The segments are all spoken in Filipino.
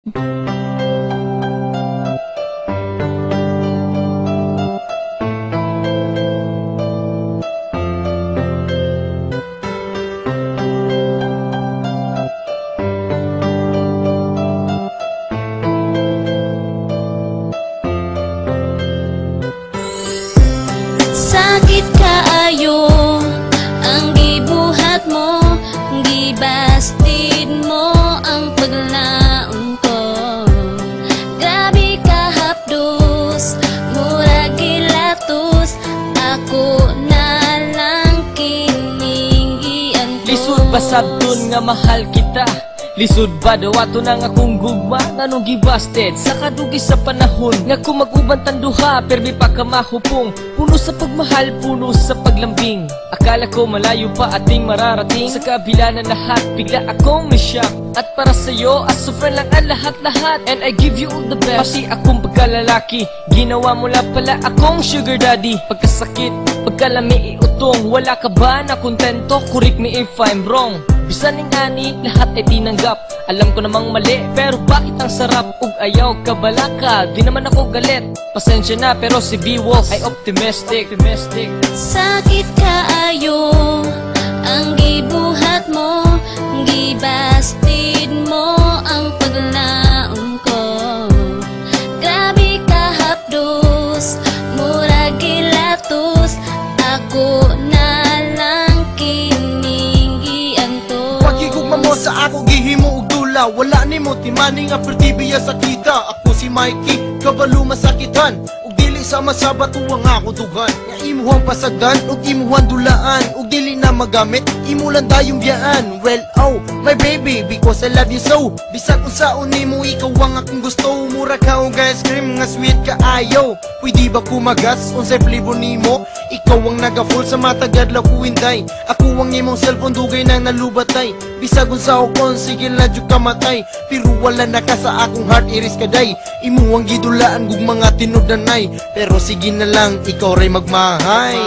Sakit kaayo ang gibuhat mo, gibastid mo ang paglaon ko. Grabe ka hapdos, murag gilatos, ako na lang kining giantos. Lisod ba sabton nga mahal kita? Lisod ba daw ato nang akong gugma? Nanong gibasted sa kadugi sa panahon nga kung mag-uban tanduha permi pa ka mahupong. Puno sa pagmahal, puno sa paglambing. Akala ko malayo pa ating mararating. Sa kabila ng lahat, bigla akong na-shock. At para sa'yo, asufran lang ang lahat-lahat. And I give you all the best. Pati akong pagkalalaki, ginawa mo lang pala akong sugar daddy. Pagkasakit, pagkalami iutong, wala ka ba na kontento? Correct me if I'm wrong. Bisan ning ani, lahat ay tinanggap. Alam ko namang mali, pero bakit ang sarap? Ug ayaw ka balaka, di naman ako galit. Pasensya na, pero si B-Wolf ay optimistic. Sakit kaayo ang gibuhat mo, gibastid mo ang paglaon ko. Grabe ka hapdos, murag gilatos, ako na lang kining giantos. Pagigugma mo sa ako gihimo og dula, wala nimo timani nga pertibiya sa kita. Ako si Mikey, kabalo masakitan, ug dili sa masabat uwang ako dugan. Nga imuhang pasagdan ug imuhang dulaan, ug dili na magamit imo lang dayong biyaan. Well, oh, my baby, because I love you so. Bisag unsaon nimo ikaw ang akong gusto. Mura ka og ice cream nga sweet ka ayo. Pwede ba kumagas unsay flavor nimo? Ikaw ang naga-full sa matagal la ko hinday. Ako ang imong cellphone dugay nang nalubatay. Bisag unsa kon sige na jud kamatay. Pero wala na ka sa akong heart iris kaday. Imo ang gidulaan gug mga tinud-anay. Pero sige na lang ikaw ray magmahay.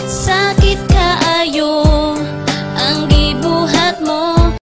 Sakit